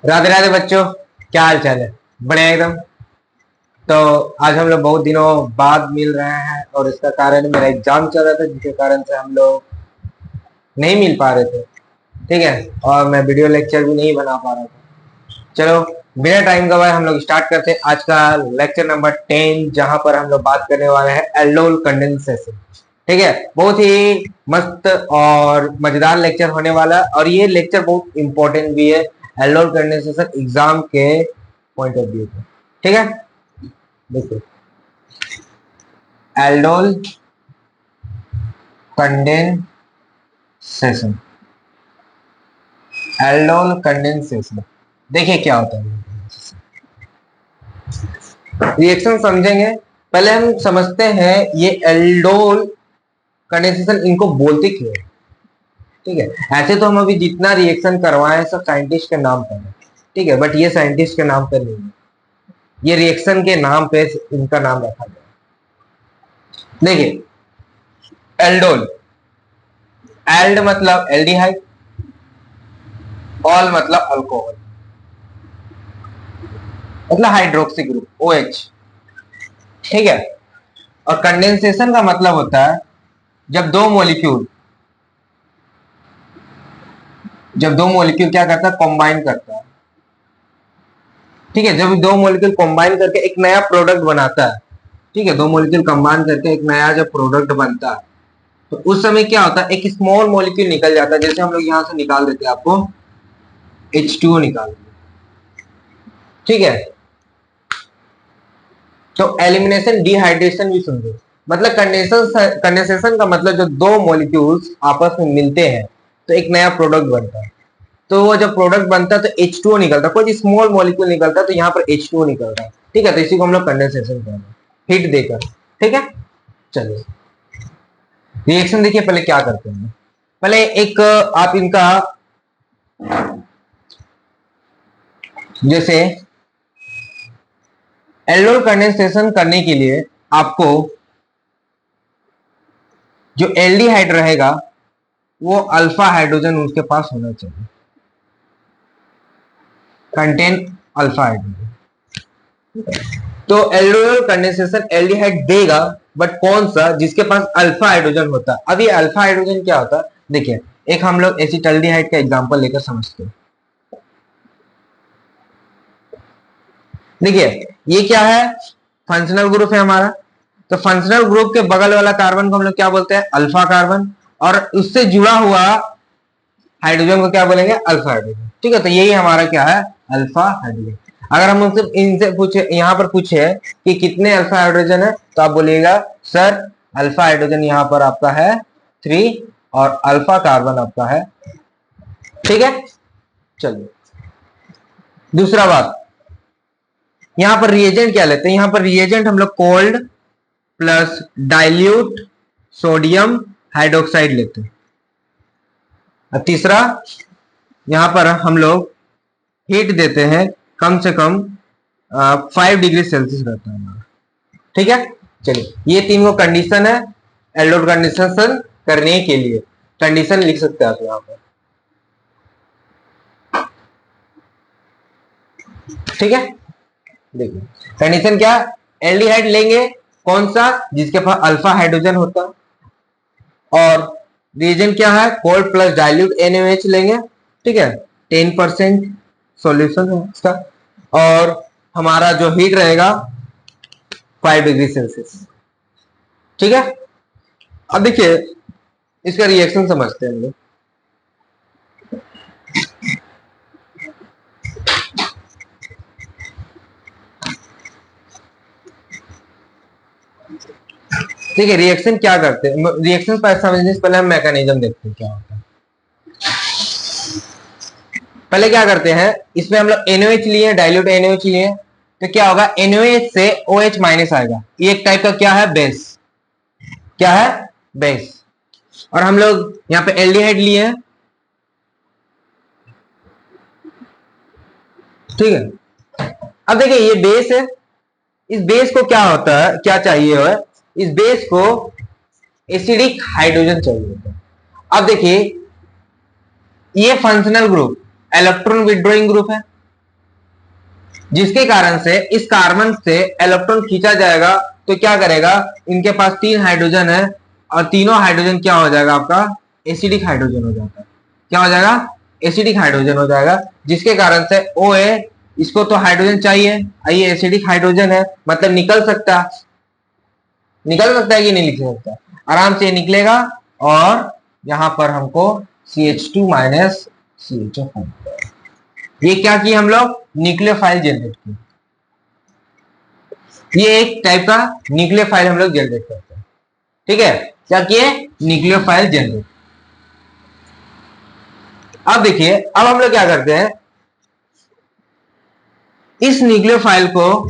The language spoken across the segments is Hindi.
राधे राधे बच्चों, क्या हाल चाल है? बढ़िया एकदम। तो आज हम लोग बहुत दिनों बाद मिल रहे हैं और इसका कारण मेरा एग्जाम चल रहा था, जिसके कारण से हम लोग नहीं मिल पा रहे थे। ठीक है, और मैं वीडियो लेक्चर भी नहीं बना पा रहा था। चलो, बिना टाइम गवाए हम लोग स्टार्ट करते हैं आज का लेक्चर नंबर 10, जहां पर हम लोग बात करने वाले हैं एल्डोल कंडेंसेशन। ठीक है, बहुत ही मस्त और मजेदार लेक्चर होने वाला है और ये लेक्चर बहुत इंपॉर्टेंट भी है एल्डोल कंडेंसेशन एग्जाम के पॉइंट ऑफ व्यू से। ठीक है, देखिए एल्डोल कंडेंसेशन, एल्डोल कंडेंसेशन देखिए क्या होता है। रिएक्शन समझेंगे, पहले हम समझते हैं ये एल्डोल कंडेंसेशन इनको बोलते क्यों है। ठीक है, ऐसे तो हम अभी जितना रिएक्शन करवाए सब साइंटिस्ट के नाम पर है। ठीक है, बट ये साइंटिस्ट के नाम पर नहीं है, ये रिएक्शन के नाम पे इनका नाम रखा गया। देखिए एल्डोल, एल्ड मतलब एल्डिहाइड, ऑल मतलब अल्कोहल, मतलब हाइड्रोक्सी ग्रुप OH। ठीक है, और कंडेंसेशन का मतलब होता है जब दो मॉलिक्यूल क्या करता है, कंबाइन करता है। ठीक है, जब दो मॉलिक्यूल कंबाइन करके एक नया प्रोडक्ट बनाता है। ठीक है, दो मॉलिक्यूल कंबाइन करके एक नया जब प्रोडक्ट बनता है तो उस समय क्या होता है, एक स्मॉल मॉलिक्यूल निकल जाता है। जैसे हम लोग यहां से निकाल देते हैं, आपको H2O निकाल दिया। ठीक है, तो एलिमिनेशन डिहाइड्रेशन भी समझो, मतलब कंडेंसेशन का मतलब जब दो मॉलिक्यूल्स आपस में मिलते हैं तो एक नया प्रोडक्ट बनता है। तो वो जब प्रोडक्ट बनता है तो H2O निकलता है, कोई स्मॉल मॉलिक्यूल निकलता है तो यहाँ पर H2O निकलता है। ठीक है, तो इसी को हम लोग कंडेंसेशन कहते हैं, हीट देकर। ठीक है, चलिए रिएक्शन देखिए पहले क्या करते हैं। पहले एक आप इनका जैसे एल्डोल कंडेंसेशन करने के लिए आपको जो एल्डिहाइड रहेगा वो अल्फा हाइड्रोजन उसके पास होना चाहिए, कंटेन अल्फा हाइड्रोजन। तो एल्डोल कंडेंसेशन एल्डिहाइड देगा, बट कौन सा, जिसके पास अल्फा हाइड्रोजन होता है। अब ये अल्फा हाइड्रोजन क्या होता है, देखिए एक हम लोग एसिटाल्डिहाइड का एग्जांपल लेकर समझते हैं। देखिए ये क्या है, फंक्शनल ग्रुप है हमारा। तो फंक्शनल ग्रुप के बगल वाला कार्बन को हम लोग क्या बोलते हैं, अल्फा कार्बन, और उससे जुड़ा हुआ हाइड्रोजन को क्या बोलेंगे, अल्फा हाइड्रोजन। ठीक है, तो यही हमारा क्या है, अल्फा हाइड्रोजन। अगर हम उनसे इनसे पूछे, यहाँ पर पूछे कि कितने अल्फा हाइड्रोजन है, तो आप बोलिएगा सर अल्फा हाइड्रोजन यहाँ पर आपका है 3 और अल्फा कार्बन आपका है। ठीक है, चलिए दूसरा बात, यहाँ पर रिएजेंट क्या लेते हैं, यहाँ पर रिएजेंट हम लोग cold plus dilute sodium hydroxide लेते हैं। और तीसरा यहां पर हम लोग हीट देते हैं, कम से कम 5 डिग्री सेल्सियस रहता है हमारा। ठीक है, चलिए ये तीन वो कंडीशन है एल्डोल कंडेंसेशन करने के लिए। कंडीशन लिख सकते हैं आप यहाँ पर। ठीक है, देखिए कंडीशन क्या, एल्डिहाइड लेंगे कौन सा, जिसके पास अल्फा हाइड्रोजन होता है, और रिएजेंट क्या है, कोल्ड प्लस डाइल्यूट NaOH लेंगे। ठीक है, 10% सॉल्यूशन है इसका, और हमारा जो हीट रहेगा 5 डिग्री सेल्सियस। ठीक है, अब देखिए इसका रिएक्शन समझते हैं हम लोग। ठीक है, रिएक्शन क्या करते हैं, रिएक्शन समझने से पहले हम मैकेनिज्म देखते हैं क्या होता है। पहले क्या करते हैं, इसमें हम लोग NaOH लिए, डाइल्यूट NaOH लिए, तो क्या होगा, NaOH से OH माइनस आएगा। ये एक टाइप का क्या है, बेस। क्या है, बेस। और हम लोग यहाँ पे एल्डिहाइड लिए हैं। ठीक है, अब देखिए ये बेस है, इस बेस को क्या होता है, क्या चाहिए है, इस बेस को एसिडिक हाइड्रोजन चाहिए होता है। अब देखिए ये functional group electron withdrawing group है। जिसके कारण से इस कार्बन से इलेक्ट्रॉन खींचा जाएगा, तो क्या करेगा, इनके पास 3 हाइड्रोजन है और तीनों हाइड्रोजन क्या हो जाएगा आपका, एसिडिक हाइड्रोजन हो जाता है। क्या हो जाएगा, एसिडिक हाइड्रोजन हो जाएगा, जिसके कारण से ओ ए, इसको तो हाइड्रोजन चाहिए, ये एसिडिक हाइड्रोजन है, मतलब निकल सकता है कि नहीं निकल सकता, आराम से निकलेगा और यहां पर हमको CH2 माइनस CHO फॉर्म। ये क्या किया हम लोग, न्यूक्लियोफाइल जनरेट किया। ये एक टाइप का न्यूक्लियोफाइल हम लोग जनरेट करते हैं। ठीक है, क्या किए, न्यूक्लियोफाइल जनरेट। अब देखिए, अब हम लोग क्या करते हैं, इस न्यूक्लियोफाइल को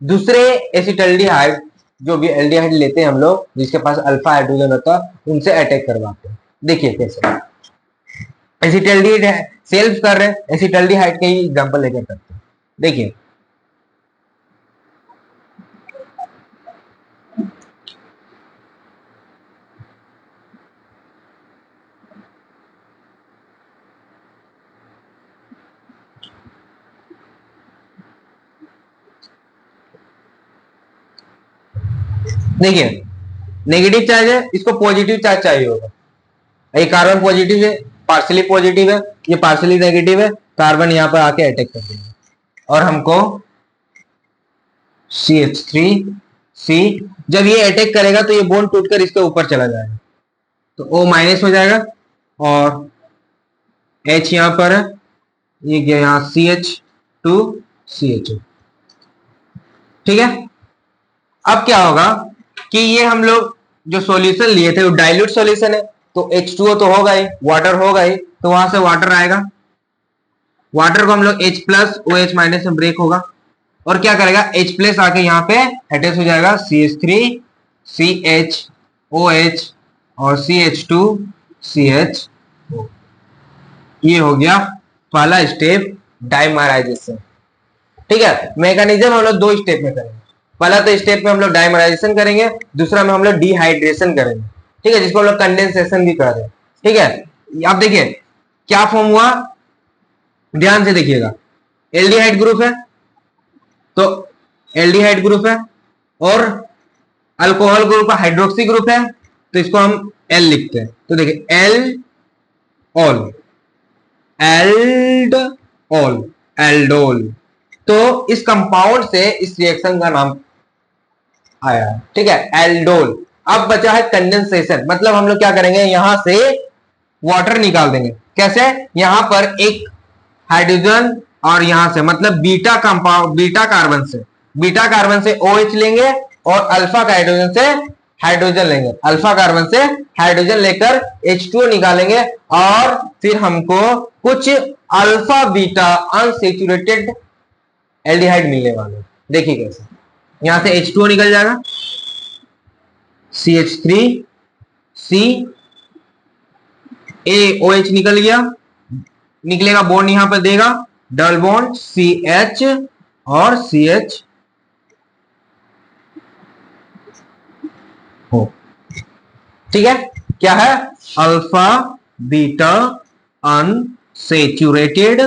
दूसरे एसिटल्डिहाइड, जो भी एल्डिहाइड लेते हैं हम लोग जिसके पास अल्फा हाइड्रोजन होता है, उनसे अटैक करवाते हैं। देखिए कैसे एसिटल्डिहाइड सेल्फ कर रहे हैं, एसिटल्डिहाइड के ही एग्जांपल लेकर करते हैं। देखिए देखिए नेगेटिव चार्ज है, इसको पॉजिटिव चार्ज चाहिए होगा। ये कार्बन पॉजिटिव है, पार्शली पॉजिटिव है, ये पार्शली नेगेटिव है, कार्बन यहां पर आके अटैक कर देगा और हमको CH3C, जब ये अटैक करेगा तो ये बॉन्ड टूटकर इसके ऊपर चला जाएगा, तो O माइनस हो जाएगा और H यहां पर है, ये गया यहां CH2CHO। ठीक है, अब क्या होगा कि ये हम लोग जो सॉल्यूशन लिए थे वो डाइल्यूट सॉल्यूशन है, तो H2O तो होगा ही, वाटर होगा ही, तो वहां से वाटर आएगा, वाटर को हम लोग H प्लस OH माइनस में ब्रेक होगा और क्या करेगा, H प्लस आके यहाँ पे अटैच हो जाएगा, CH3 CHOH और CH2CH। ये हो गया पहला स्टेप, डाइमराइजेशन। ठीक है, मैकेनिज्म हम लोग 2 स्टेप में करेंगे। पहला तो स्टेप में हम लोग डाइमराइजेशन करेंगे, दूसरा में हम लोग डिहाइड्रेशन करेंगे। ठीक है, जिसको हम लोग कंडेंसेशन भी कर रहे हैं। ठीक है, आप देखिए क्या फॉर्म हुआ, ध्यान से देखिएगा, एल्डिहाइड ग्रुप है, तो एल्डिहाइड ग्रुप है और अल्कोहल ग्रुप हाइड्रोक्सी ग्रुप है, तो इसको हम एल लिखते हैं। तो देखिए एल ऑल, एल्डोल, एल्डोल, तो इस कंपाउंड से इस रिएक्शन का नाम आया है। ठीक है, एल्डोल। अब बचा है कंडेंसेशन, मतलब हम लोग क्या करेंगे, यहां से वाटर निकाल देंगे। कैसे, यहां पर एक हाइड्रोजन और यहां से मतलब बीटा कंपाउंड, बीटा कार्बन से OH लेंगे और अल्फा हाइड्रोजन से हाइड्रोजन लेंगे, अल्फा कार्बन से हाइड्रोजन लेकर H2O निकालेंगे और फिर हमको कुछ अल्फा बीटा अनसेचुरेटेड एल्डिहाइड मिलने वाले। देखिए कैसे, यहां से H2O निकल जाएगा, CH3C, OH निकल गया, निकलेगा बॉन्ड यहां पर देगा, डबल बॉन्ड CH और CH हो। ठीक है, क्या है, अल्फा बीटा अनसेचुरेटेड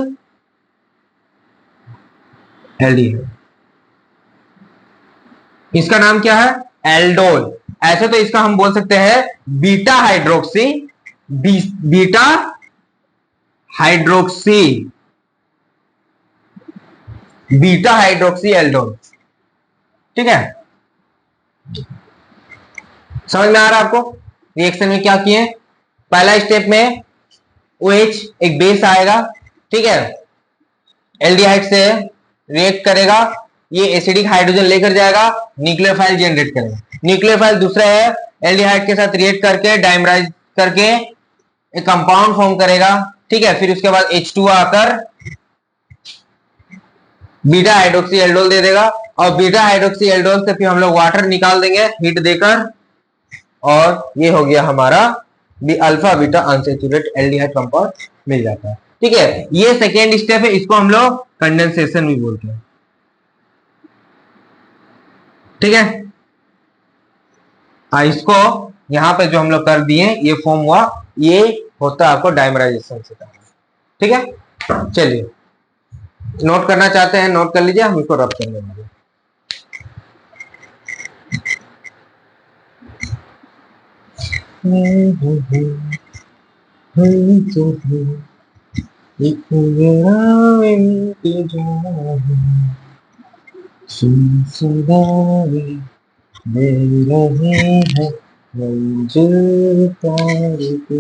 एल्डिहाइड। इसका नाम क्या है, एल्डोल। ऐसे तो इसका हम बोल सकते हैं beta hydroxy, beta hydroxy, beta hydroxy aldol. ठीक है, समझ में आ रहा है आपको रिएक्शन में क्या किए। पहला स्टेप में OH एक बेस आएगा, ठीक है, एल्डिहाइड से रिएक्ट करेगा, ये एसिडिक हाइड्रोजन लेकर जाएगा, न्यूक्लियोफाइल जनरेट करेगा, न्यूक्लियोफाइल दूसरा है एल्डिहाइड के साथ रिएक्ट करके डाइमराइज करके एक कंपाउंड फॉर्म करेगा। ठीक है, फिर उसके बाद H2O आकर बीटा हाइड्रोक्सी एल्डोल दे देगा और बीटा हाइड्रोक्सी एल्डोल से फिर हम लोग वाटर निकाल देंगे हीट देकर, और ये हो गया हमारा alpha beta unsaturated aldehyde compound मिल जाता है। ठीक है, ये सेकेंड स्टेप है, इसको हम लोग कंडेंसेशन भी बोलते हैं। ठीक है, इसको यहां पे जो हम लोग कर दिए ये फॉर्म हुआ, ये होता है आपको डाइमराइजेशन से। ठीक है, चलिए नोट करना चाहते हैं नोट कर लीजिए, हम इसको रब कर लेंगे। दे रहे हैं मंजिल पार की।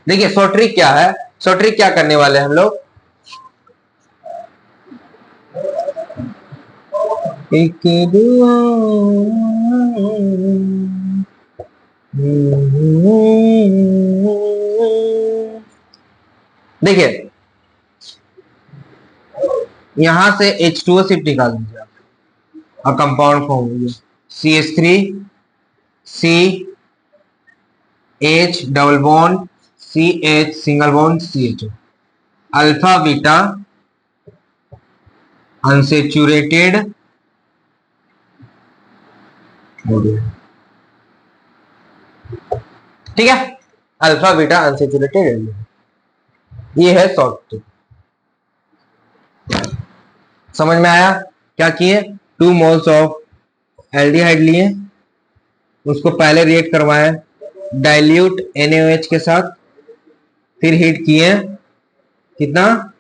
देखिए शॉर्ट ट्रिक क्या है, शॉर्ट ट्रिक क्या करने वाले हैं हम लोग, एक दुआ देखिए यहां से H2O सिर्फ निकाल दीजिए आप और कंपाउंड फॉर्म हो गया CH3 C H double bond CH single bond CH alpha beta unsaturated हो गया, ठीक है, अल्फा बीटा अनसेचुरेटेड, ये है शॉर्ट ट्रिक। समझ में आया? क्या किए, 2 मोल्स ऑफ एल्डिहाइड लिए, उसको पहले रिएक्ट करवाए डाइल्यूट NaOH के साथ, फिर हीट किए कितना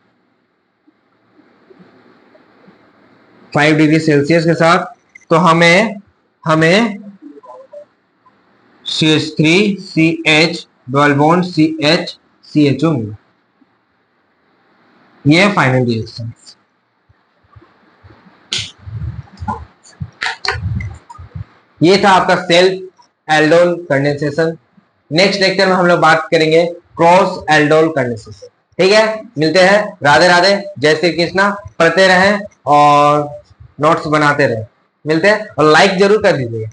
5 डिग्री सेल्सियस के साथ, तो हमें CH3 CH double bond CH CHO मिला। ये फाइनल रिएक्शन। ये था आपका self aldol condensation. Next lecture में हम लोग बात करेंगे क्रॉस एल्डोल कंडेंसेशन। ठीक है, मिलते हैं। राधे राधे, जय श्री कृष्णा। पढ़ते रहें और नोट्स बनाते रहें। मिलते हैं और लाइक जरूर कर दीजिएगा।